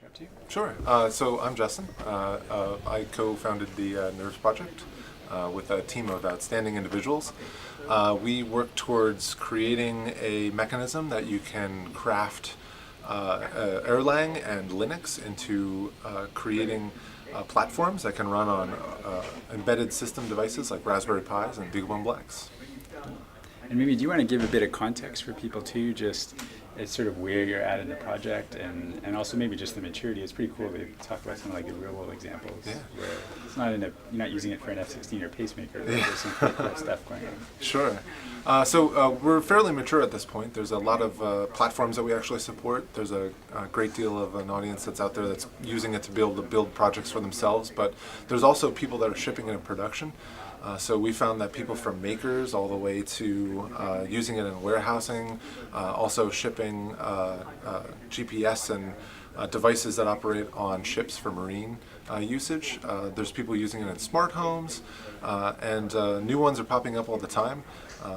you're up to? Sure. So I'm Justin. I co-founded the Nerves Project with a team of outstanding individuals. We work towards creating a mechanism that you can craft Erlang and Linux into creating platforms that can run on embedded system devices like Raspberry Pis and BeagleBone Blacks. And maybe do you want to give a bit of context for people too, just as sort of where you're at in the project and also maybe just the maturity. It's pretty cool to talk about some like the real world examples where it's not you're not using it for an F-16 or pacemaker, but there's some pretty cool stuff going on. Sure. So we're fairly mature at this point. There's a lot of platforms that we actually support. There's a great deal of an audience that's out there that's using it to be able to build projects for themselves, but there's also people that are shipping it in production. So we found that people from makers all the way to using it in warehousing, also shipping GPS and devices that operate on ships for marine usage. There's people using it in smart homes, and new ones are popping up all the time.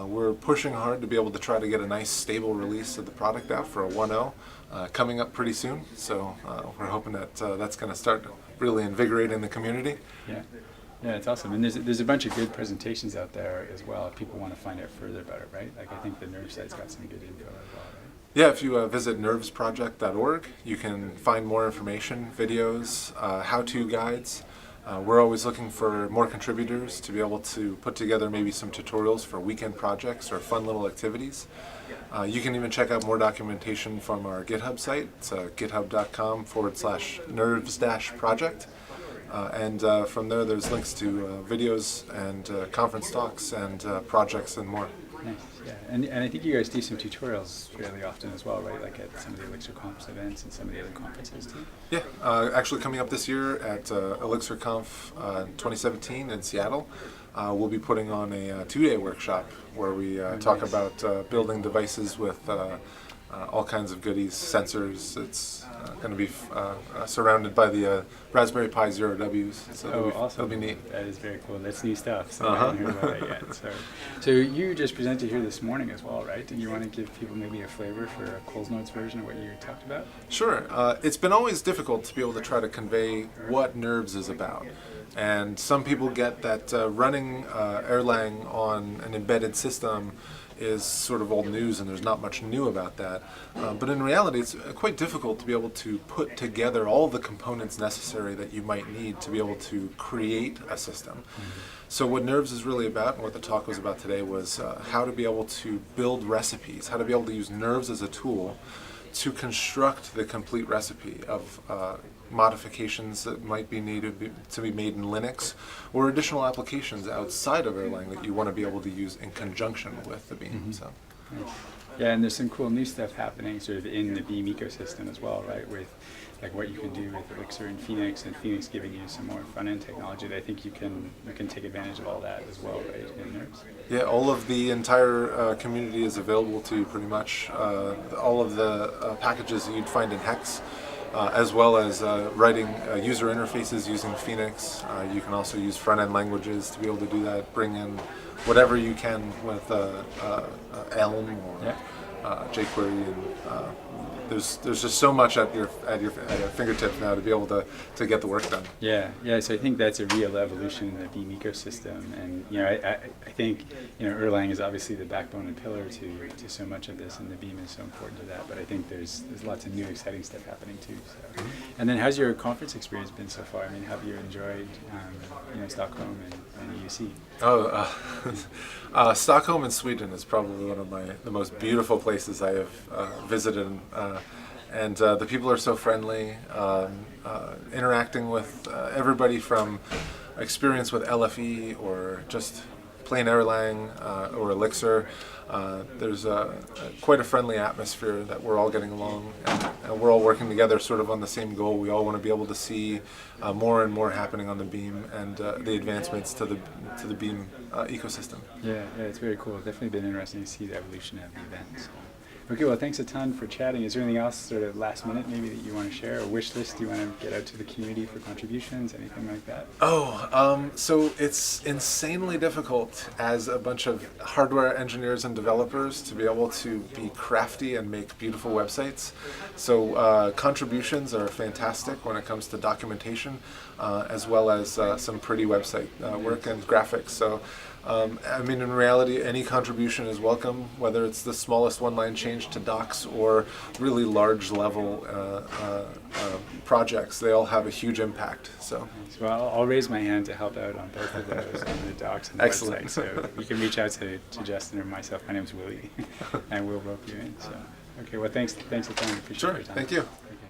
We're pushing hard to be able to try to get a nice stable release of the product out for a 1.0 coming up pretty soon. So we're hoping that that's going to start really invigorating the community. Yeah. Yeah, it's awesome. And there's a bunch of good presentations out there as well if people want to find out further about it, right? Like I think the Nerve site's got some good info as well, right? Yeah, if you visit nervesproject.org, you can find more information, videos, how-to guides. We're always looking for more contributors to be able to put together maybe some tutorials for weekend projects or fun little activities. You can even check out more documentation from our GitHub site. It's github.com/nerves-project. And from there, there's links to videos and conference talks and projects and more. Nice, yeah. And I think you guys do some tutorials fairly often as well, right? Like at some of the Elixir Conf events and some of the other conferences too? Yeah, actually coming up this year at Elixir Conf 2017 in Seattle, we'll be putting on a 2-day workshop where we talk about building devices with all kinds of goodies, sensors. It's going to be surrounded by the Raspberry Pi Zero Ws. So awesome. That'll be neat. That is very cool. That's new stuff. So I haven't heard about that yet. So you just presented here this morning as well, right? Do you want to give people maybe a flavor for a Coles Notes version of what you talked about? Sure. It's been always difficult to be able to try to convey what Nerves is about. And some people get that running Erlang on an embedded system is sort of old news and there's not much new about that. But in reality, it's quite difficult to be able to put together all the components necessary that you might need to be able to create a system. So what Nerves is really about, and what the talk was about today, was how to be able to build recipes, how to be able to use Nerves as a tool to construct the complete recipe of modifications that might be needed to be made in Linux, or additional applications outside of Erlang that you want to be able to use in conjunction with the Beam. So. Nice. Yeah, and there's some cool new stuff happening sort of in the Beam ecosystem as well, right? With like what you can do with Elixir and Phoenix giving you some more front-end technology that I think you can take advantage of all that as well, right, in Nerves. Yeah, all of the entire community is available to you pretty much. All of the packages that you'd find in Hex, as well as writing user interfaces using Phoenix. You can also use front-end languages to be able to do that. Bring in whatever you can with Elm or jQuery, and there's just so much at your fingertips now to be able to get the work done. Yeah. So I think that's a real evolution in the Beam ecosystem, and I think Erlang is obviously the backbone and pillar to so much of this, and the Beam is so important to that. But I think there's lots of new exciting stuff happening too. So. And then how's your conference experience been so far? I mean, have you enjoyed Stockholm and EUC? Stockholm in Sweden is probably one of the most beautiful places I have visited, and the people are so friendly. Interacting with everybody from experience with LFE or just plain Erlang or Elixir. There's quite a friendly atmosphere that we're all getting along, and we're all working together sort of on the same goal. We all want to be able to see more and more happening on the Beam and the advancements to the Beam ecosystem. Yeah, it's very cool. It's definitely been interesting to see the evolution of the event. So. Okay, well, thanks a ton for chatting. Is there anything else, sort of last minute, maybe that you want to share, or wish list you want to get out to the community for contributions, anything like that? So it's insanely difficult as a bunch of hardware engineers and developers to be able to be crafty and make beautiful websites. So contributions are fantastic when it comes to documentation, as well as some pretty website work and graphics. So I mean, in reality, any contribution is welcome, whether it's the smallest one-line change to docs or really large level projects. They all have a huge impact. So I'll raise my hand to help out on both of those, on the docs and the Excellent. website. So you can reach out to Justin or myself. My name's Willie, and we'll rope you in. So, okay, well, thanks a ton. Appreciate sure, your time. thank you. Okay.